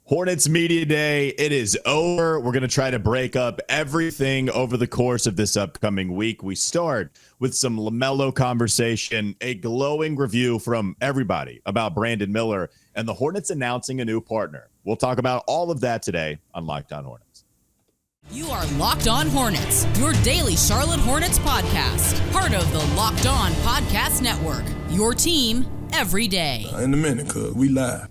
Hornets Media Day, it is over. We're going to try to break up everything over the course of this upcoming week. We start with some LaMelo conversation, a glowing review from everybody about Brandon Miller, and the Hornets announcing a new partner. We'll talk about all of that today on Locked On Hornets. You are Locked On Hornets, your daily Charlotte Hornets podcast. Part of the Locked On Podcast Network, your team every day. In a minute, cuz we live.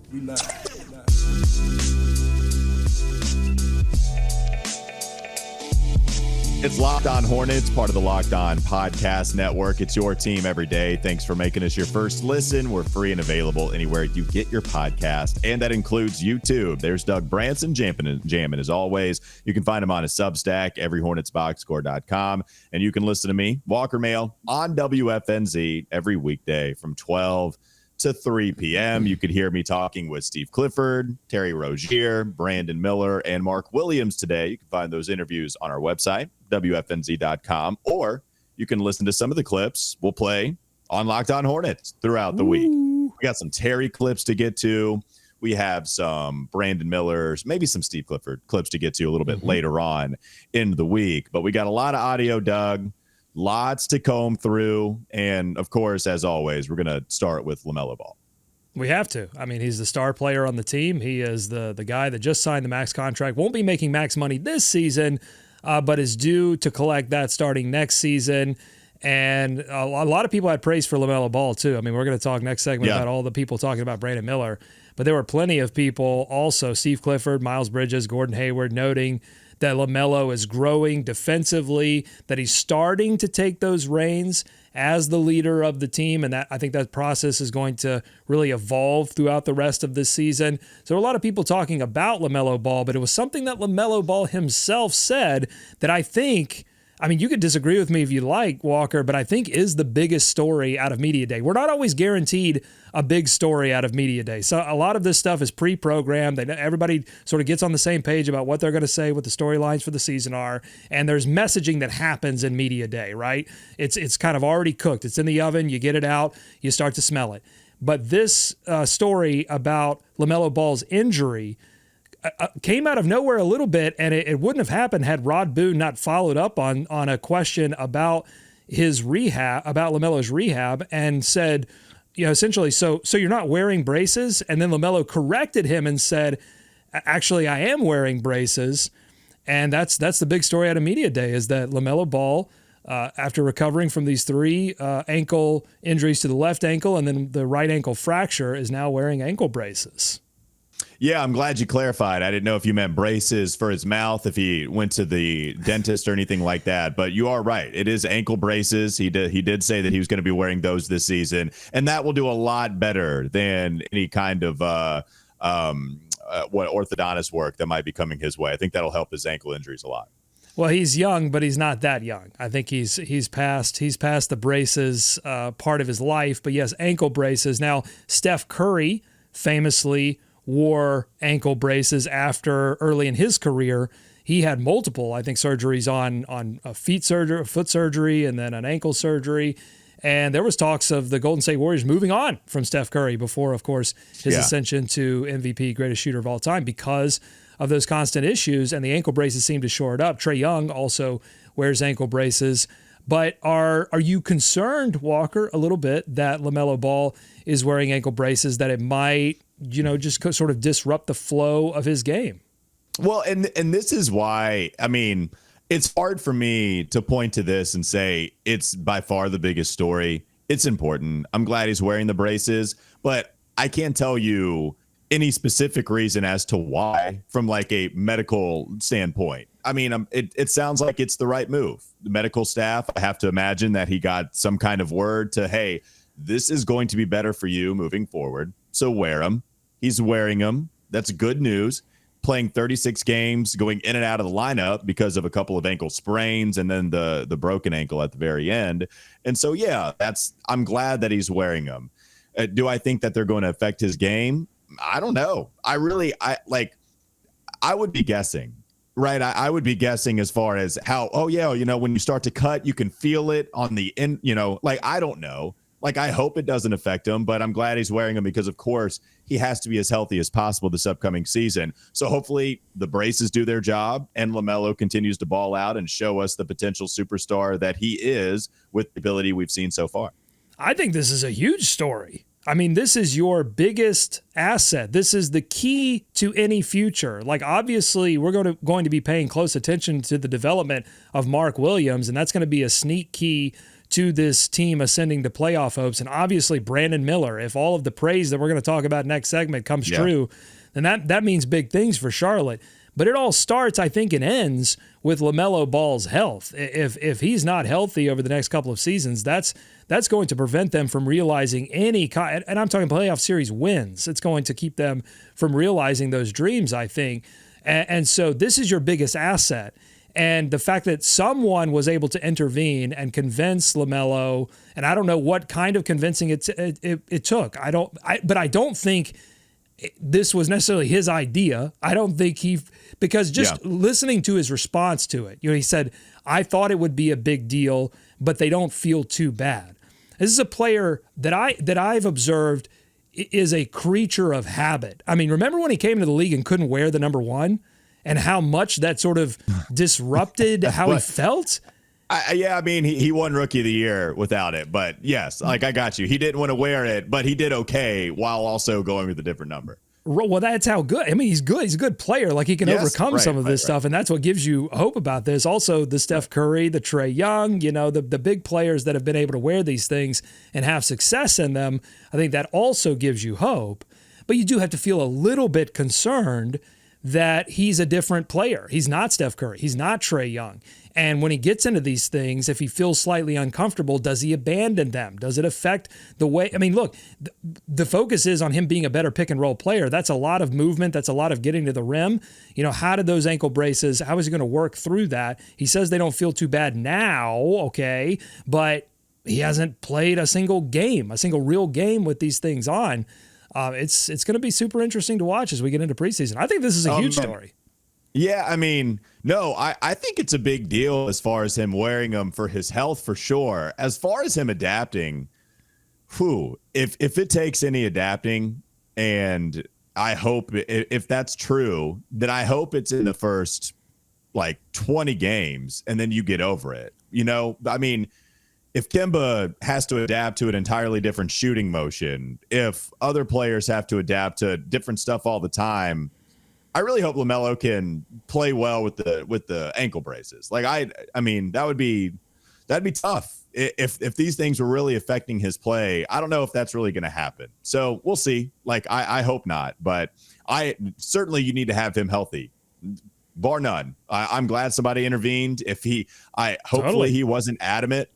It's Locked On Hornets, part of the Locked On Podcast Network. It's your team every day. Thanks for making us your first listen. We're free and available anywhere you get your podcast, and that includes YouTube. There's Doug Branson jamming as always. You can find him on his Substack, everyhornetsboxscore.com, and you can listen to me, Walker Mail, on WFNZ every weekday from 12 to 3 p.m. You could hear me talking with Steve Clifford, Terry Rozier, Brandon Miller, and Mark Williams today. You can find those interviews on our website, WFNZ.com, or you can listen to some of the clips we'll play on Locked On Hornets throughout the week. We got some Terry clips to get to. We have some Brandon Miller's, maybe some Steve Clifford clips to get to a little bit later on in the week. But we got a lot of audio, Doug. Lots to comb through. And, of course, as always, we're going to start with LaMelo Ball. We have to. I mean, he's the star player on the team. He is the guy that just signed the max contract. Won't be making max money this season, but is due to collect that starting next season. And a lot of people had praise for LaMelo Ball, too. I mean, we're going to talk next segment about all the people talking about Brandon Miller. But there were plenty of people also, Steve Clifford, Miles Bridges, Gordon Hayward, noting that LaMelo is growing defensively, that he's starting to take those reins as the leader of the team, and that I think that process is going to really evolve throughout the rest of this season. So a lot of people talking about LaMelo Ball, but it was something that LaMelo Ball himself said that I think, I mean, you could disagree with me if you like, Walker, but I think is the biggest story out of Media Day. We're not always guaranteed a big story out of Media Day. So a lot of this stuff is pre-programmed. Everybody sort of gets on the same page about what they're going to say, what the storylines for the season are, and there's messaging that happens in Media Day, right? It's kind of already cooked. It's in the oven. You get it out. You start to smell it. But this story about LaMelo Ball's injury came out of nowhere a little bit, and it wouldn't have happened had Rod Boone not followed up on a question about his rehab, about LaMelo's rehab, and said, essentially, so you're not wearing braces? And then LaMelo corrected him and said, actually, I am wearing braces. And that's the big story out of Media Day, is that LaMelo Ball, after recovering from these three ankle injuries to the left ankle and then the right ankle fracture, is now wearing ankle braces. Yeah, I'm glad you clarified. I didn't know if you meant braces for his mouth, if he went to the dentist or anything like that. But you are right. It is ankle braces. He did say that he was going to be wearing those this season, and that will do a lot better than any kind of orthodontist work that might be coming his way. I think that'll help his ankle injuries a lot. Well, he's young, but he's not that young. I think he's past the braces part of his life. But yes, ankle braces. Now, Steph Curry famously wore ankle braces after early in his career. He had multiple, I think, surgeries on a foot surgery, and then an ankle surgery. And there was talks of the Golden State Warriors moving on from Steph Curry before, of course, his ascension to MVP, greatest shooter of all time, because of those constant issues, and the ankle braces seem to shore it up. Trae Young also wears ankle braces. But are you concerned, Walker, a little bit that LaMelo Ball is wearing ankle braces, that it might, just sort of disrupt the flow of his game? Well, and this is why, I mean, it's hard for me to point to this and say it's by far the biggest story. It's important. I'm glad he's wearing the braces, but I can't tell you any specific reason as to why from like a medical standpoint. I mean, it sounds like it's the right move. The medical staff, I have to imagine that he got some kind of word to, hey, this is going to be better for you moving forward, so wear them. He's wearing them. That's good news. Playing 36 games, going in and out of the lineup because of a couple of ankle sprains and then the broken ankle at the very end. And so, yeah, I'm glad that he's wearing them. Do I think that they're going to affect his game? I don't know. I would be guessing. Right. I would be guessing as far as how, when you start to cut, you can feel it on the end, I don't know. Like, I hope it doesn't affect him, but I'm glad he's wearing them because, of course, he has to be as healthy as possible this upcoming season. So hopefully the braces do their job and LaMelo continues to ball out and show us the potential superstar that he is with the ability we've seen so far. I think this is a huge story. I mean, this is your biggest asset. This is the key to any future. Like, obviously, we're going to be paying close attention to the development of Mark Williams, and that's going to be a sneak key to this team ascending to playoff hopes. And obviously, Brandon Miller, if all of the praise that we're going to talk about next segment comes true, then that means big things for Charlotte. But it all starts, I think, and ends with LaMelo Ball's health. If he's not healthy over the next couple of seasons, that's going to prevent them from realizing any kind, and I'm talking playoff series wins. It's going to keep them from realizing those dreams, I think. And so this is your biggest asset. And the fact that someone was able to intervene and convince LaMelo, and I don't know what kind of convincing it took. But I don't think this was necessarily his idea. I don't think because just listening to his response to it, he said, I thought it would be a big deal, but they don't feel too bad. This is a player that I've observed is a creature of habit. I mean, remember when he came to the league and couldn't wear the number 1 and how much that sort of disrupted how he felt? I mean, he won Rookie of the Year without it, but yes, like, I got you. He didn't want to wear it, but he did okay while also going with a different number. Well, that's how good. I mean, he's good. He's a good player. Like, he can overcome some of this stuff, and that's what gives you hope about this. Also, the Steph Curry, the Trae Young, the big players that have been able to wear these things and have success in them, I think that also gives you hope. But you do have to feel a little bit concerned that he's a different player. He's not Steph Curry. He's not Trae Young. And when he gets into these things, if he feels slightly uncomfortable, does he abandon them? Does it affect the way? I mean, look, the focus is on him being a better pick and roll player. That's a lot of movement. That's a lot of getting to the rim. How did those ankle braces, how is he going to work through that? He says they don't feel too bad now, okay, but he hasn't played a single real game with these things on. It's going to be super interesting to watch as we get into preseason. I think this is a huge story. Yeah, I mean, no, I think it's a big deal as far as him wearing them for his health, for sure. As far as him adapting, if it takes any adapting, and I hope if that's true, then I hope it's in the first 20 games and then you get over it. I mean, if Kemba has to adapt to an entirely different shooting motion, if other players have to adapt to different stuff all the time, I really hope LaMelo can play well with the ankle braces. Like, I mean, that'd be tough if these things were really affecting his play. I don't know if that's really going to happen. So we'll see. Like, I hope not, but certainly you need to have him healthy, bar none. I'm glad somebody intervened. Hopefully he wasn't adamant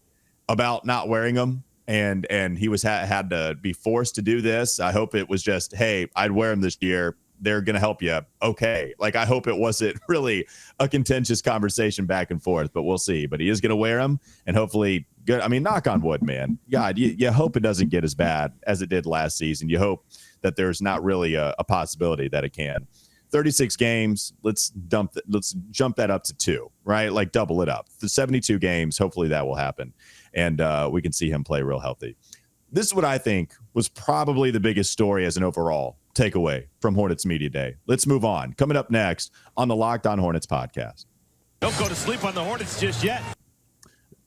about not wearing them, and he was had to be forced to do this. I hope it was just, hey, I'd wear them this year. They're going to help you. Okay. Like, I hope it wasn't really a contentious conversation back and forth, but we'll see. But he is going to wear them, and hopefully good. I mean, knock on wood, man. God, you hope it doesn't get as bad as it did last season. You hope that there's not really a possibility that it can. 36 games. Let's jump that up to 2, right? Like, double it up. The 72 games. Hopefully that will happen, and we can see him play real healthy. This is what I think was probably the biggest story as an overall takeaway from Hornets Media Day. Let's move on. Coming up next on the Locked On Hornets podcast. Don't go to sleep on the Hornets just yet.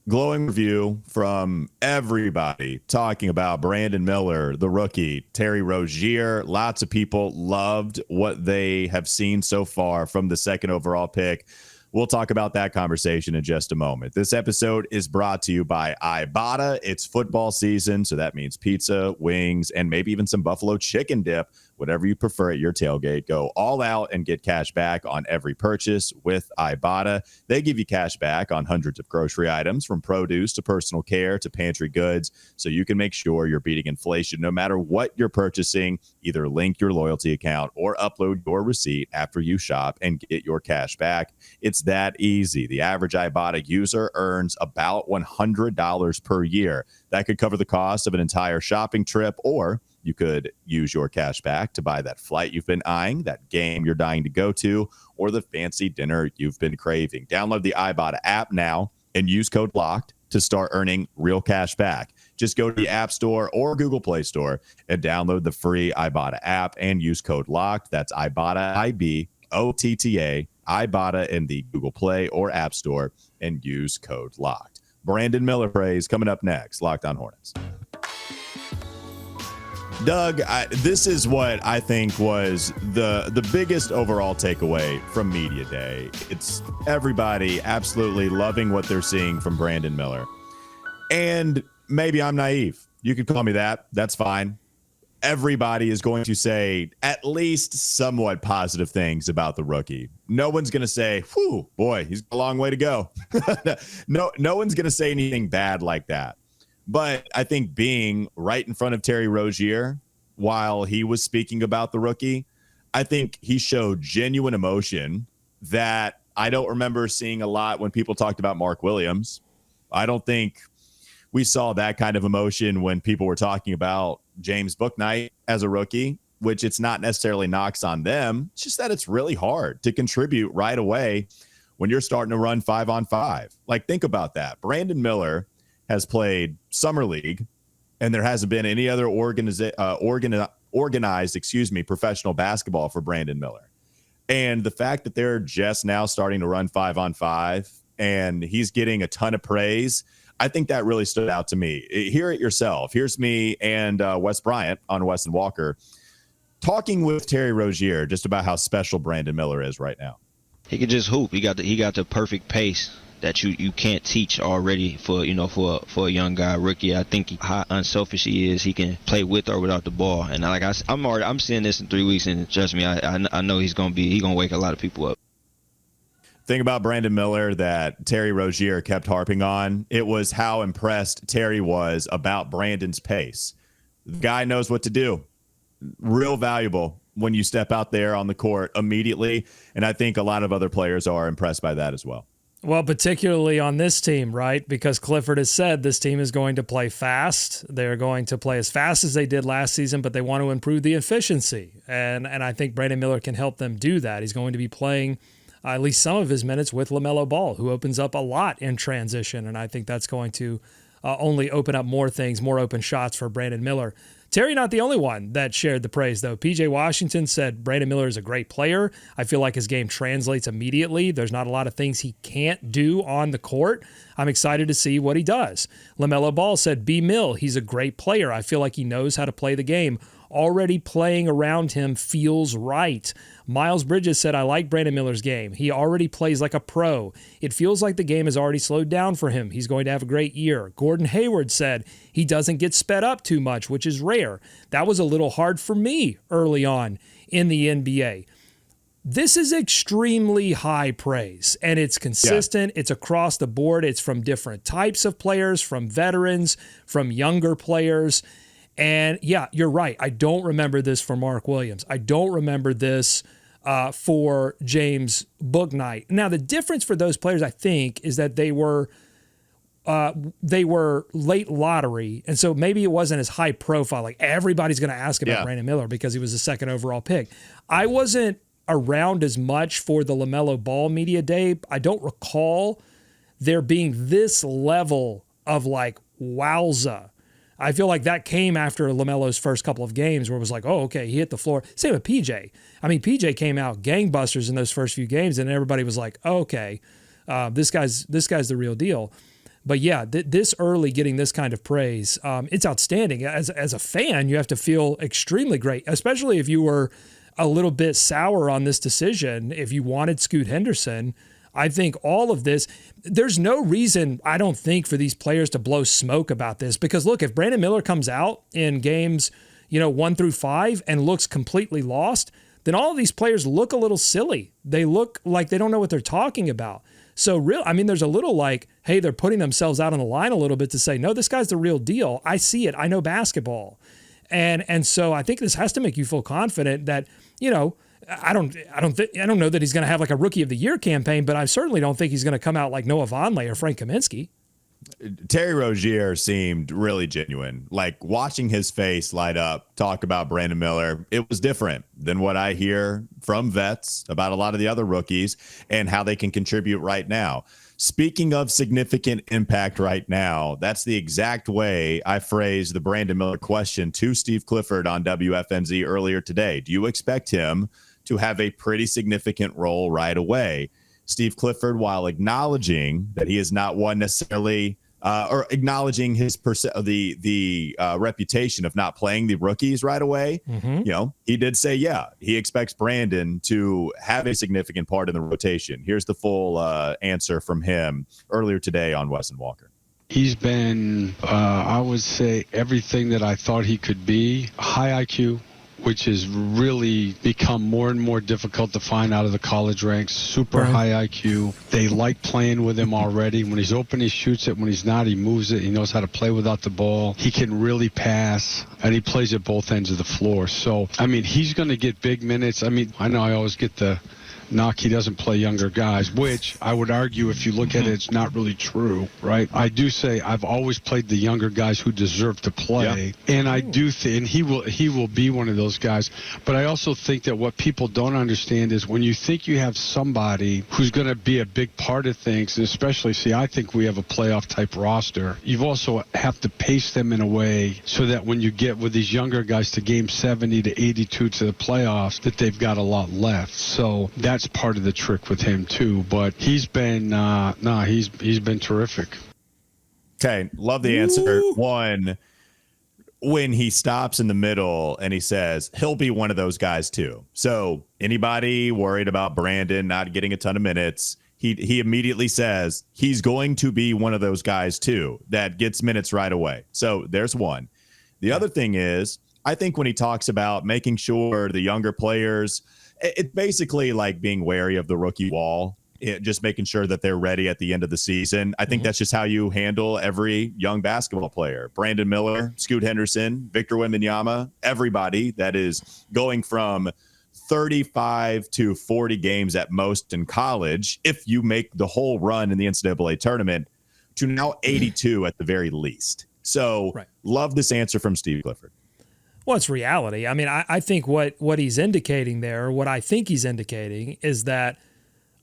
Glowing review from everybody talking about Brandon Miller, the rookie, Terry Rozier. Lots of people loved what they have seen so far from the second overall pick. We'll talk about that conversation in just a moment. This episode is brought to you by Ibotta. It's football season, so that means pizza, wings, and maybe even some buffalo chicken dip. Whatever you prefer at your tailgate, go all out and get cash back on every purchase with Ibotta. They give you cash back on hundreds of grocery items, from produce to personal care to pantry goods, so you can make sure you're beating inflation no matter what you're purchasing. Either link your loyalty account or upload your receipt after you shop and get your cash back. It's that easy. The average Ibotta user earns about $100 per year. That could cover the cost of an entire shopping trip, or you could use your cash back to buy that flight you've been eyeing, that game you're dying to go to, or the fancy dinner you've been craving. Download the Ibotta app now and use code LOCKED to start earning real cash back. Just go to the App Store or Google Play Store and download the free Ibotta app and use code LOCKED. That's Ibotta, IBOTTA, Ibotta in the Google Play or App Store, and use code LOCKED. Brandon Miller praise coming up next. Locked On Hornets. Doug, this is what I think was the biggest overall takeaway from Media Day. It's everybody absolutely loving what they're seeing from Brandon Miller. And maybe I'm naive. You could call me that. That's fine. Everybody is going to say at least somewhat positive things about the rookie. No one's going to say, whew, boy, he's a long way to go. No one's going to say anything bad like that. But I think being right in front of Terry Rozier while he was speaking about the rookie, I think he showed genuine emotion that I don't remember seeing a lot when people talked about Mark Williams. I don't think we saw that kind of emotion when people were talking about James Bouknight as a rookie, which it's not necessarily knocks on them. It's just that it's really hard to contribute right away when you're starting to run 5-on-5. Like, think about that. Brandon Miller has played Summer League, and there hasn't been any other organized professional basketball for Brandon Miller. And the fact that they're just now starting to run 5-on-5 and he's getting a ton of praise, I think that really stood out to me. Hear it yourself. Here's me and Wes Bryant on Wes and Walker talking with Terry Rozier just about how special Brandon Miller is right now. He could just hoop. He got the perfect pace that you can't teach already for a young guy, rookie. I think how unselfish he is. He can play with or without the ball. And like I'm seeing this in 3 weeks, and trust me, I know he's gonna wake a lot of people up. Thing about Brandon Miller that Terry Rozier kept harping on, it was how impressed Terry was about Brandon's pace. The guy knows what to do. Real valuable when you step out there on the court immediately. And I think a lot of other players are impressed by that as well. Well, particularly on this team, right? Because Clifford has said this team is going to play fast. They're going to play as fast as they did last season, but they want to improve the efficiency. And I think Brandon Miller can help them do that. He's going to be playing at least some of his minutes with LaMelo Ball, who opens up a lot in transition. And I think that's going to only open up more things, more open shots for Brandon Miller. Terry, not the only one that shared the praise, though. PJ Washington said Brandon Miller is a great player. I feel like his game translates immediately. There's not a lot of things he can't do on the court. I'm excited to see what he does. LaMelo Ball said, B. Mill, he's a great player. I feel like he knows how to play the game. Already playing around him feels right. Miles Bridges said, I like Brandon Miller's game. He already plays like a pro. It feels like the game has already slowed down for him. He's going to have a great year. Gordon Hayward said he doesn't get sped up too much, which is rare. That was a little hard for me early on in the NBA. This is extremely high praise, and it's consistent. Yeah. It's across the board. It's from different types of players, from veterans, from younger players. And yeah, you're right. I don't remember this for Mark Williams. I don't remember this for James Bouknight. Now, the difference for those players, I think, is that they were late lottery, and so maybe it wasn't as high profile. Like everybody's going to ask about Brandon Miller because he was the second overall pick. I wasn't around as much for the LaMelo Ball media day. I don't recall there being this level of like wowza. I feel like that came after LaMelo's first couple of games where it was like, oh, okay, he hit the floor. Same with PJ. I mean, PJ came out gangbusters in those first few games, and everybody was like, oh, okay, this guy's the real deal. But yeah, this early getting this kind of praise, it's outstanding. As a fan, you have to feel extremely great, especially if you were a little bit sour on this decision. If you wanted Scoot Henderson, I think all of this, there's no reason, I don't think, for these players to blow smoke about this. Because look, if Brandon Miller comes out in games, 1 through 5 and looks completely lost, then all of these players look a little silly. They look like they don't know what they're talking about. So there's a little like, hey, they're putting themselves out on the line a little bit to say, no, this guy's the real deal. I see it. I know basketball. And so I think this has to make you feel confident that, I don't know that he's going to have like a rookie of the year campaign, but I certainly don't think he's going to come out like Noah Vonleh or Frank Kaminsky. Terry Rozier seemed really genuine. Like watching his face light up, talk about Brandon Miller, it was different than what I hear from vets about a lot of the other rookies and how they can contribute right now. Speaking of significant impact right now, that's the exact way I phrased the Brandon Miller question to Steve Clifford on WFNZ earlier today. Do you expect him to have a pretty significant role right away? Steve Clifford, while acknowledging that he is not one necessarily or acknowledging his reputation of not playing the rookies right away, he did say, he expects Brandon to have a significant part in the rotation. Here's the full answer from him earlier today on Wes and Walker. He's been, I would say, everything that I thought he could be. High IQ, which has really become more and more difficult to find out of the college ranks. Super high IQ. They like playing with him already. When he's open, he shoots it. When he's not, he moves it. He knows how to play without the ball. He can really pass, and he plays at both ends of the floor. So, I mean, he's going to get big minutes. I mean, I know I always get the knock he doesn't play younger guys, which I would argue if you look at it, it's not really true, right? I do say I've always played the younger guys who deserve to play, and I do think he will be one of those guys. But I also think that what people don't understand is when you think you have somebody who's going to be a big part of things, and especially, I think we have a playoff type roster, you've also have to pace them in a way so that when you get with these younger guys to game 70 to 82 to the playoffs, that they've got a lot left. So that's part of the trick with him too, but he's been he's been terrific. Okay, love the answer. One, when he stops in the middle and he says he'll be one of those guys too. So anybody worried about Brandon not getting a ton of minutes, he immediately says he's going to be one of those guys too that gets minutes right away. So there's one. The other thing is, I think when he talks about making sure the younger players, it's basically like being wary of the rookie wall, just making sure that they're ready at the end of the season. I think that's just how you handle every young basketball player. Brandon Miller, Scoot Henderson, Victor Wembanyama, everybody that is going from 35 to 40 games at most in college, if you make the whole run in the NCAA tournament, to now 82 at the very least. So love this answer from Steve Clifford. Well, it's reality. I mean, I think what he's indicating there, what I think he's indicating is that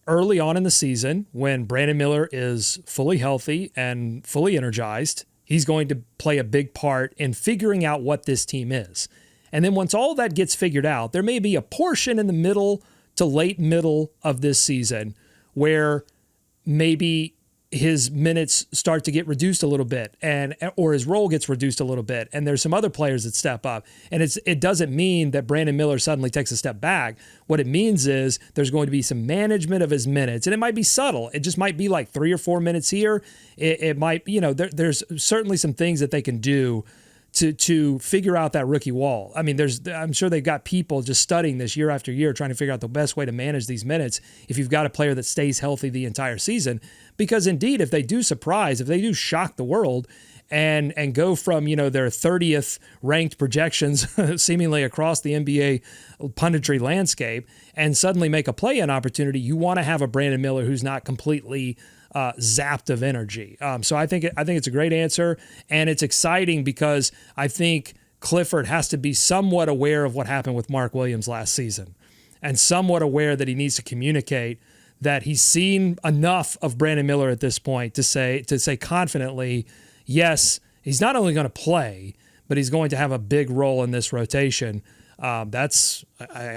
early on in the season, when Brandon Miller is fully healthy and fully energized, he's going to play a big part in figuring out what this team is. And then once all that gets figured out, there may be a portion in the middle to late middle of this season where maybe his minutes start to get reduced a little bit or his role gets reduced a little bit. And there's some other players that step up. And it doesn't mean that Brandon Miller suddenly takes a step back. What it means is there's going to be some management of his minutes, and it might be subtle. It just might be like 3 or 4 minutes here. It might, there's certainly some things that they can do to figure out that rookie wall. I mean, I'm sure they've got people just studying this year after year, trying to figure out the best way to manage these minutes if you've got a player that stays healthy the entire season. Because indeed, if they do shock the world and go from, their 30th ranked projections seemingly across the NBA punditry landscape and suddenly make a play-in opportunity, you want to have a Brandon Miller who's not completely zapped of energy. So I think it's a great answer, and it's exciting because I think Clifford has to be somewhat aware of what happened with Mark Williams last season, and somewhat aware that he needs to communicate that he's seen enough of Brandon Miller at this point to say confidently, yes, he's not only going to play, but he's going to have a big role in this rotation. I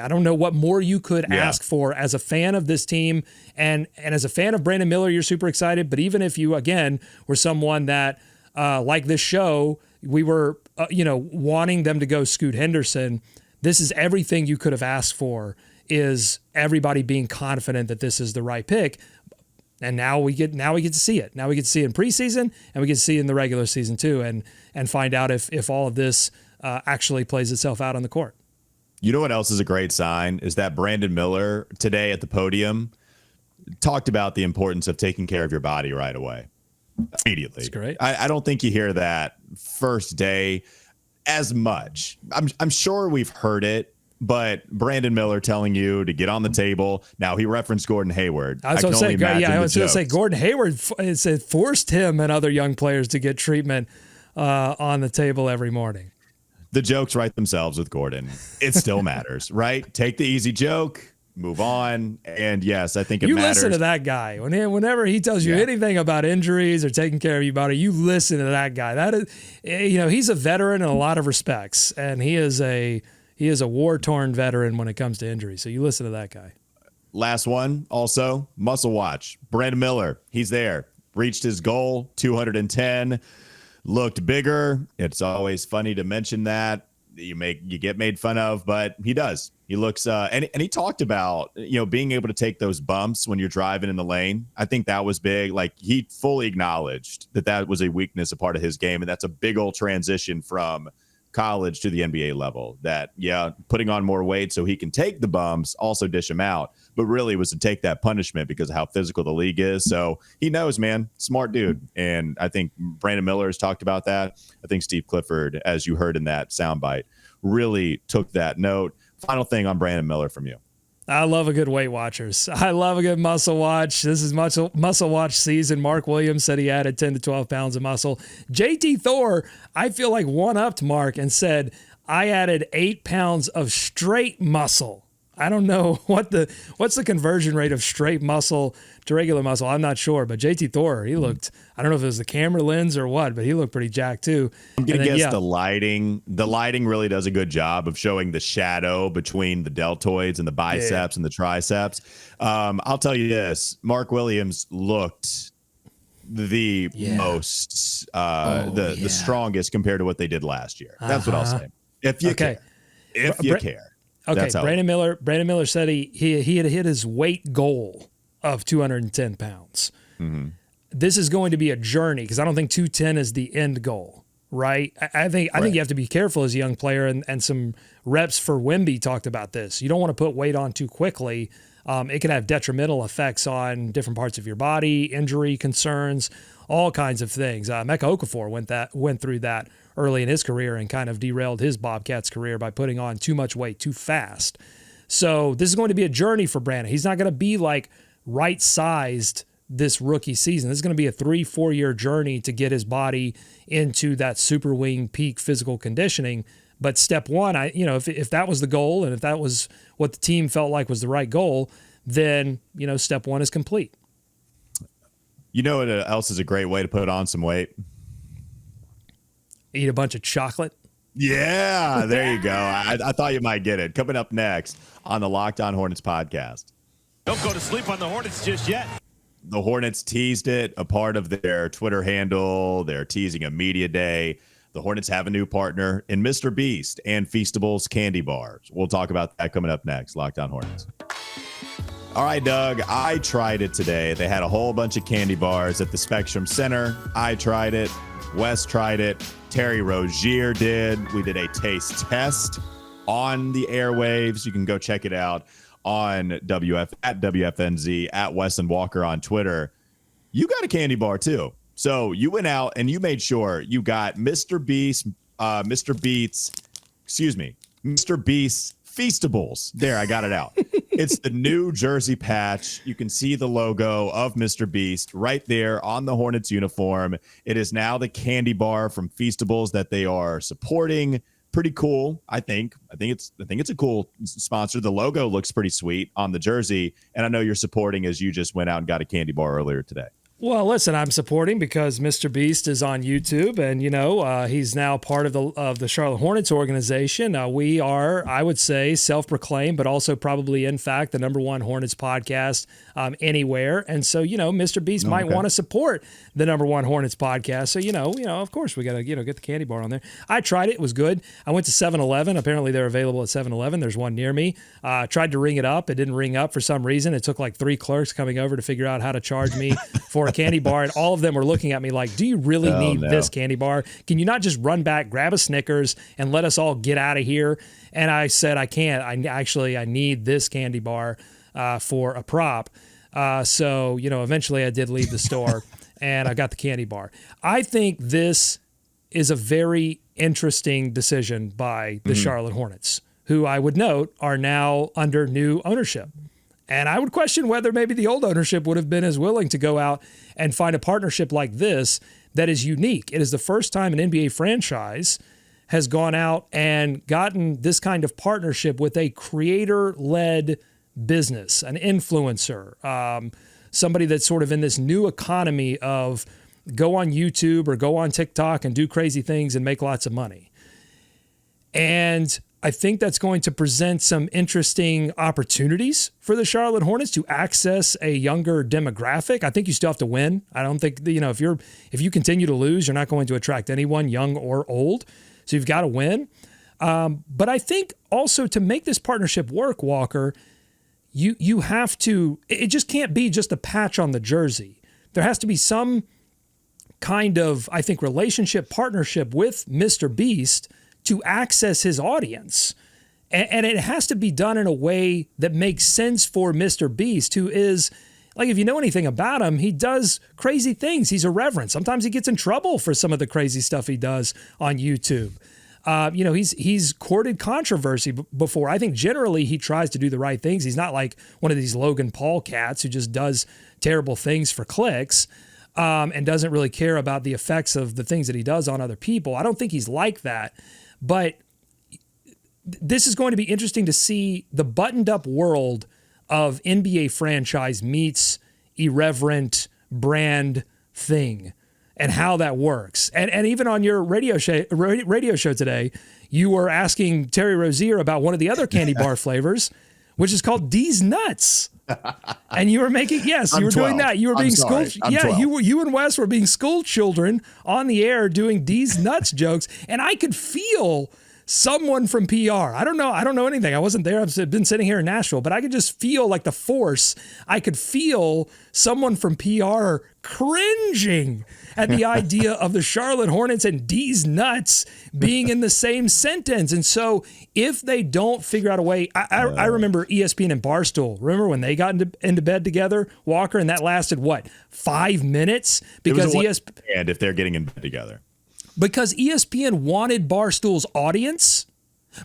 don't know what more you could ask for as a fan of this team, and as a fan of Brandon Miller, you're super excited. But even if you, again, were someone that, like this show, we were, wanting them to go Scoot Henderson, this is everything you could have asked for, is everybody being confident that this is the right pick. And now we get to see it. Now we get to see it in preseason, and we get to see it in the regular season too, and find out if all of this actually plays itself out on the court. You know what else is a great sign is that Brandon Miller today at the podium talked about the importance of taking care of your body right away, immediately. That's great. I don't think you hear that first day as much. I'm sure we've heard it, but Brandon Miller telling you to get on the table. Now, he referenced Gordon Hayward. I was going to say Gordon Hayward forced him and other young players to get treatment on the table every morning. The jokes write themselves with Gordon. It still matters, right? Take the easy joke, move on. And yes, I think it matters. You listen to that guy. Whenever he tells you anything about injuries or taking care of your body, you listen to that guy. That is, he's a veteran in a lot of respects, and he is a war-torn veteran when it comes to injuries. So you listen to that guy. Last one, also, Muscle Watch. Brandon Miller, he's there. Reached his goal, 210. Looked bigger. It's always funny to mention that. You get made fun of, but he does. He looks and he talked about being able to take those bumps when you're driving in the lane. I think that was big. Like, he fully acknowledged that was a weakness, a part of his game, and that's a big old transition from college to the NBA level. That putting on more weight so he can take the bumps, also dish them out, but really was to take that punishment because of how physical the league is. So he knows, man, smart dude. And I think Brandon Miller has talked about that. I think Steve Clifford, as you heard in that soundbite, really took that note. Final thing on Brandon Miller from you. I love a good Weight Watchers. I love a good muscle watch. This is muscle watch season. Mark Williams said he added 10 to 12 pounds of muscle. JT Thor, I feel like one-upped Mark and said, I added 8 pounds of straight muscle. I don't know what's the conversion rate of straight muscle to regular muscle. I'm not sure, but JT Thor, he looked, I don't know if it was the camera lens or what, but he looked pretty jacked too. I'm going to guess the lighting. The lighting really does a good job of showing the shadow between the deltoids and the biceps and the triceps. I'll tell you this, Mark Williams looked the most, the strongest compared to what they did last year. That's what I'll say. If you care. If you care. Okay, Brandon Miller said he had hit his weight goal of 210 pounds. Mm-hmm. This is going to be a journey because I don't think 210 is the end goal, right? I think you have to be careful as a young player, and some reps for Wemby talked about this. You don't want to put weight on too quickly. It can have detrimental effects on different parts of your body, injury concerns, all kinds of things. Mecca Okafor went through that early in his career and kind of derailed his Bobcats career by putting on too much weight too fast. So this is going to be a journey for Brandon. He's not going to be like right-sized this rookie season. This is going to be a 3-4 year journey to get his body into that super wing peak physical conditioning. But step one, if that was the goal and if that was what the team felt like was the right goal, then, step one is complete. You know what else is a great way to put on some weight? Eat a bunch of chocolate. Yeah, there you go. I thought you might get it. Coming up next on the Locked On Hornets podcast. Don't go to sleep on the Hornets just yet. The Hornets teased it, a part of their Twitter handle. They're teasing a media day. The Hornets have a new partner in Mr. Beast and Feastables candy bars. We'll talk about that coming up next. Locked On Hornets. All right, Doug, I tried it today. They had a whole bunch of candy bars at the Spectrum Center. I tried it. Wes tried it. Terry Rozier did. We did a taste test on the airwaves. You can go check it out on at WFNZ, at Wes and Walker on Twitter. You got a candy bar too. So you went out and you made sure you got Mr. Beast Feastables. There, I got it out. It's the new jersey patch. You can see the logo of Mr. Beast right there on the Hornets uniform. It is now the candy bar from Feastables that they are supporting. Pretty cool, I think. I think it's a cool sponsor. The logo looks pretty sweet on the jersey, and I know you're supporting as you just went out and got a candy bar earlier today. Well, listen, I'm supporting because Mr. Beast is on YouTube, and he's now part of the Charlotte Hornets organization. We are, I would say, self-proclaimed, but also probably, in fact, the #1 Hornets podcast anywhere. And so, Mr. Beast might want to support the #1 Hornets podcast. So, of course, we got to get the candy bar on there. I tried it; it was good. I went to 7-Eleven. Apparently, they're available at 7-Eleven. There's one near me. Tried to ring it up. It didn't ring up for some reason. It took like 3 clerks coming over to figure out how to charge me for a candy bar, and all of them were looking at me like, do you really need this candy bar? Can you not just run back, grab a Snickers, and let us all get out of here? And I said, I can't. I need this candy bar for a prop. So, eventually I did leave the store, and I got the candy bar. I think this is a very interesting decision by the Charlotte Hornets who I would note are now under new ownership. And I would question whether maybe the old ownership would have been as willing to go out and find a partnership like this that is unique. It is the first time an NBA franchise has gone out and gotten this kind of partnership with a creator-led business, an influencer, somebody that's sort of in this new economy of go on YouTube or go on TikTok and do crazy things and make lots of money. And I think that's going to present some interesting opportunities for the Charlotte Hornets to access a younger demographic. I think you still have to win. I don't think, if you continue to lose, you're not going to attract anyone, young or old. So you've got to win. But I think also to make this partnership work, Walker, you have to, it just can't be just a patch on the jersey. There has to be some kind of, I think, relationship, partnership with Mr. Beast to access his audience. And it has to be done in a way that makes sense for Mr. Beast, who is, like, if you know anything about him, he does crazy things. He's irreverent. Sometimes he gets in trouble for some of the crazy stuff he does on YouTube. He's courted controversy before. I think generally he tries to do the right things. He's not like one of these Logan Paul cats who just does terrible things for clicks and doesn't really care about the effects of the things that he does on other people. I don't think he's like that. But this is going to be interesting to see the buttoned up world of NBA franchise meets irreverent brand thing and how that works. And even on your radio show today, you were asking Terry Rozier about one of the other candy bar flavors, which is called D's Nuts. And you were making, you were 12. Doing that. You were being school. Yeah, 12. You and Wes were being school children on the air doing D's Nuts jokes. And I could feel someone from PR. I don't know anything. I wasn't there. I've been sitting here in Nashville, but I could just feel like the force. I could feel someone from PR cringing at the idea of the Charlotte Hornets and D's Nuts being in the same sentence. And so if they don't figure out a way, I remember ESPN and Barstool. Remember when they got into bed together, Walker, and that lasted, 5 minutes? Because ESPN, and if they're getting in bed together. Because ESPN wanted Barstool's audience,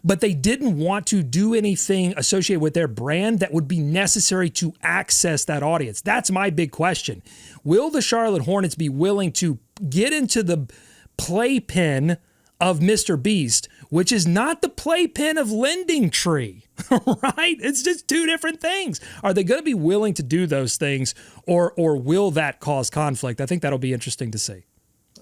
but they didn't want to do anything associated with their brand that would be necessary to access that audience. That's my big question. Will the Charlotte Hornets be willing to get into the playpen of Mr. Beast, which is not the playpen of Lending Tree, right? It's just two different things. Are they going to be willing to do those things, or will that cause conflict? I think that'll be interesting to see.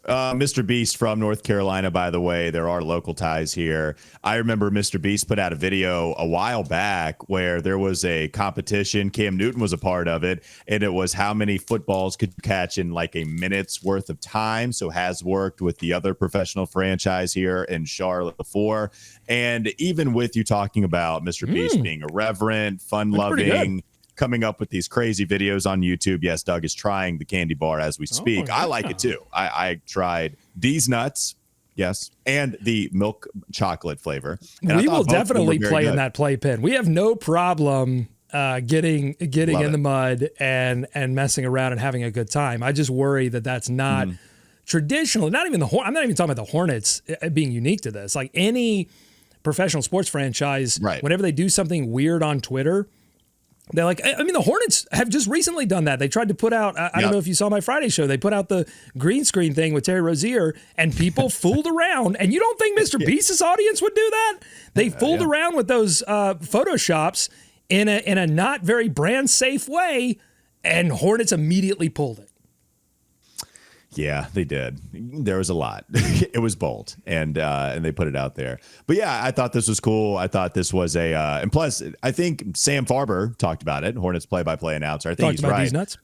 Mr. Beast from North Carolina, by the way. There are local ties here. I remember Mr. Beast put out a video a while back where there was a competition. Cam Newton was a part of it, and it was how many footballs could you catch in like a minute's worth of time. So has worked with the other professional franchise here in Charlotte before. And even with you talking about Mr. Beast being irreverent, fun-loving, coming up with these crazy videos on YouTube. Yes, Doug is trying the candy bar as we speak. I like it too. I tried D's Nuts, yes, and the milk chocolate flavor. And we will definitely play in that playpen. We have no problem getting in the mud and messing around and having a good time. I just worry that that's not traditional. Not even I'm not even talking about the Hornets being unique to this. Like any professional sports franchise, whenever they do something weird on Twitter, they're like, the Hornets have just recently done that. They tried to put out, I don't know if you saw my Friday show, they put out the green screen thing with Terry Rozier, and people fooled around. And you don't think Mr. Beast's audience would do that? They fooled around with those Photoshops in a not very brand safe way, and Hornets immediately pulled it. Yeah, they did. There was a lot. It was bold, and they put it out there. But yeah, I thought this was cool. I thought this was and plus, I think Sam Farber talked about it. Hornets play-by-play announcer. I think he's right. These nuts.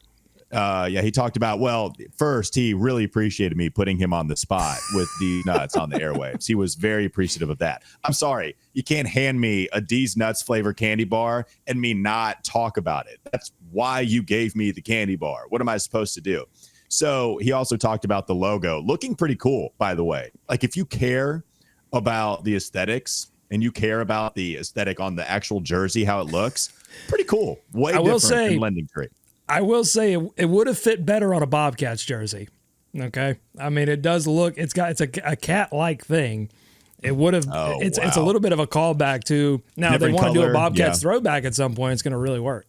He talked about, first, he really appreciated me putting him on the spot with D's Nuts on the airwaves. He was very appreciative of that. I'm sorry, you can't hand me a D's Nuts flavor candy bar and me not talk about it. That's why you gave me the candy bar. What am I supposed to do? So he also talked about the logo looking pretty cool, by the way. Like if you care about the aesthetics and you care about the aesthetic on the actual jersey, how it looks, pretty cool. Way different than Lending Tree. I will say it would have fit better on a Bobcats jersey. Okay. I mean, it does look, it's a cat-like thing. It would have. It's a little bit of a callback to now. Different they want to do a color, Bobcats throwback at some point. It's going to really work.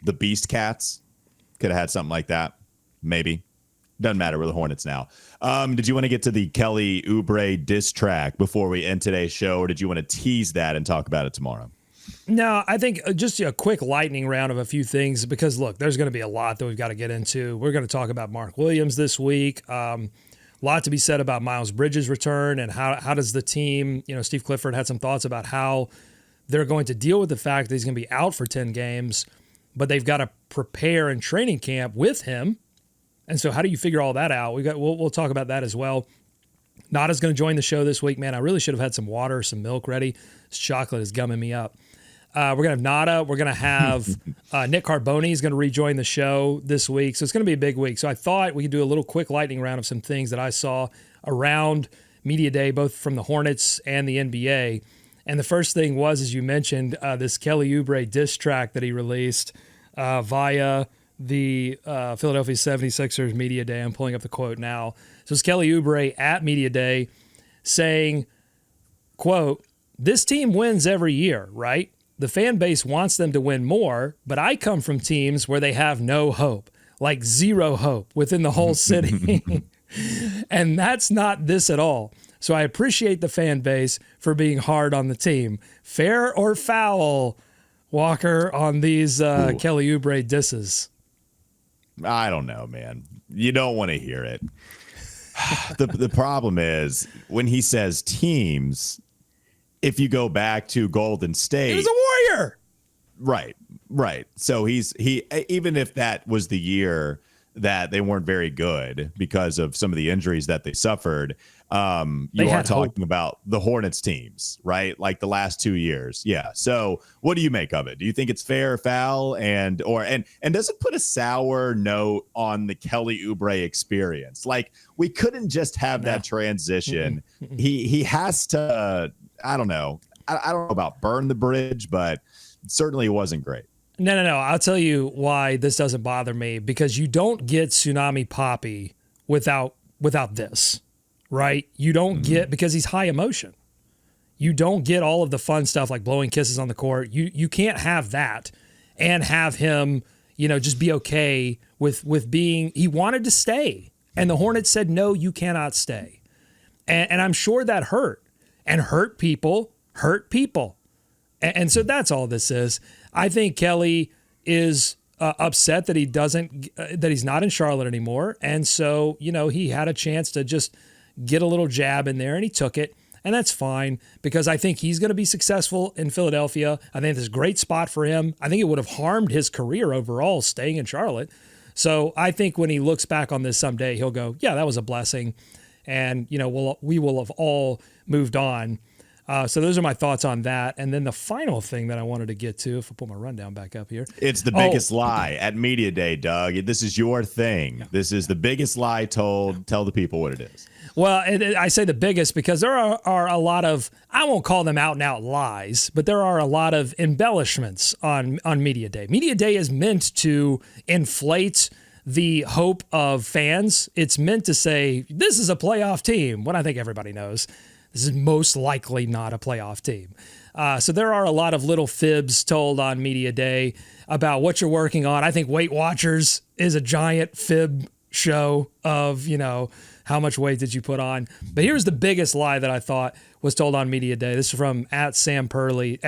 The Beast Cats could have had something like that. Maybe. Doesn't matter. We're the Hornets now. Did you want to get to the Kelly Oubre diss track before we end today's show, or did you want to tease that and talk about it tomorrow? No, I think just a quick lightning round of a few things because, look, there's going to be a lot that we've got to get into. We're going to talk about Mark Williams this week. A lot to be said about Miles Bridges' return and how does the team, Steve Clifford had some thoughts about how they're going to deal with the fact that he's going to be out for 10 games, but they've got to prepare in training camp with him. And so how do you figure all that out? We'll talk about that as well. Nada's going to join the show this week. Man, I really should have had some water, some milk ready. This chocolate is gumming me up. We're going to have Nada. We're going to have Nick Carboni is going to rejoin the show this week. So it's going to be a big week. So I thought we could do a little quick lightning round of some things that I saw around Media Day, both from the Hornets and the NBA. And the first thing was, as you mentioned, this Kelly Oubre diss track that he released via the Philadelphia 76ers Media Day. I'm pulling up the quote now. So it's Kelly Oubre at Media Day saying, quote, "This team wins every year, right? The fan base wants them to win more, but I come from teams where they have no hope, like zero hope within the whole city." And that's not this at all. So I appreciate the fan base for being hard on the team. Fair or foul, Walker, on these Kelly Oubre disses? I don't know, man. You don't want to hear it. The problem is when he says teams, if you go back to Golden State, he was a Warrior. Right. So he even if that was the year that they weren't very good because of some of the injuries that they suffered, you are talking about the Hornets teams, right? Like the last 2 years. Yeah. So what do you make of it? Do you think it's fair, foul, and does it put a sour note on the Kelly Oubre experience? Like we couldn't just have that transition. He has to. I don't know. I don't know about burn the bridge, but certainly it wasn't great. No. I'll tell you why this doesn't bother me, because you don't get Tsunami Poppy without this, right? You don't get, because he's high emotion. You don't get all of the fun stuff like blowing kisses on the court. You can't have that and have him, just be okay with being, he wanted to stay. And the Hornets said, no, you cannot stay. And I'm sure that hurt. And hurt people. And so that's all this is. I think Kelly is upset that he's not in Charlotte anymore. And so, he had a chance to just get a little jab in there and he took it. And that's fine because I think he's going to be successful in Philadelphia. I think this is a great spot for him. I think it would have harmed his career overall staying in Charlotte. So I think when he looks back on this someday, he'll go, yeah, that was a blessing. And, we will have all moved on. So those are my thoughts on that. And then the final thing that I wanted to get to, if I pull my rundown back up here. It's the biggest lie at Media Day, Doug. This is your thing. This is the biggest lie told. Tell the people what it is. Well, I say the biggest because there are a lot of, I won't call them out and out lies, but there are a lot of embellishments on Media Day. Media Day is meant to inflate the hope of fans. It's meant to say, this is a playoff team, when I think everybody knows this is most likely not a playoff team. So there are a lot of little fibs told on Media Day about what you're working on. I think Weight Watchers is a giant fib show of, how much weight did you put on? But here's the biggest lie that I thought was told on Media Day. This is from @Sam_Purley.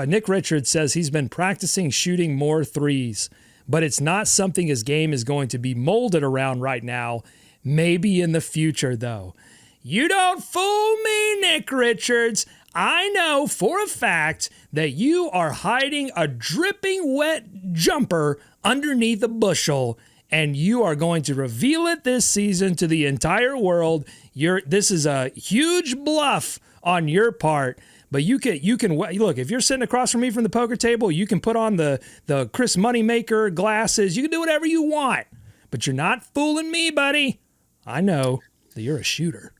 Nick Richards says he's been practicing shooting more threes, but it's not something his game is going to be molded around right now. Maybe in the future, though. You don't fool me, Nick Richards. I know for a fact that you are hiding a dripping wet jumper underneath a bushel, and you are going to reveal it this season to the entire world. This is a huge bluff on your part. But you can look, if you're sitting across from me from the poker table, you can put on the Chris Moneymaker glasses. You can do whatever you want, but you're not fooling me, buddy. I know that you're a shooter.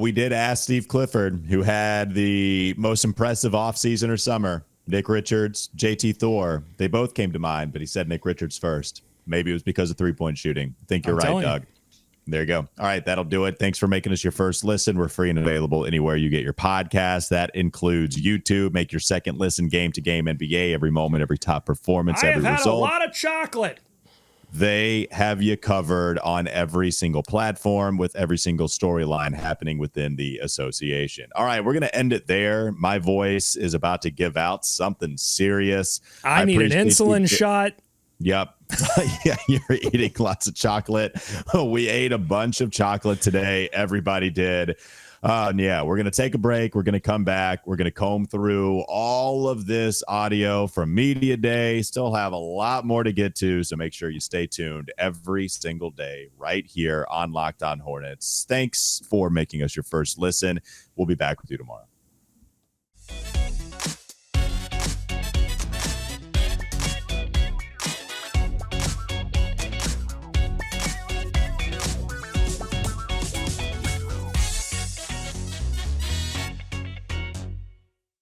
We did ask Steve Clifford, who had the most impressive offseason or summer. Nick Richards, JT Thor, they both came to mind, but he said Nick Richards first. Maybe it was because of three-point shooting. I think you're right, Doug. There you go. All right, that'll do it. Thanks for making us your first listen. We're free and available anywhere you get your podcast. That includes YouTube. Make your second listen game to game NBA. Every moment, every top performance, every result. I have had a lot of chocolate. They have you covered on every single platform with every single storyline happening within the association. All right, we're going to end it there. My voice is about to give out something serious. I need an insulin shot. Yep. Yeah, you're eating lots of chocolate. We ate a bunch of chocolate today. Everybody did. Yeah, we're going to take a break. We're going to come back. We're going to comb through all of this audio from Media Day. Still have a lot more to get to, so make sure you stay tuned every single day right here on Locked On Hornets. Thanks for making us your first listen. We'll be back with you tomorrow.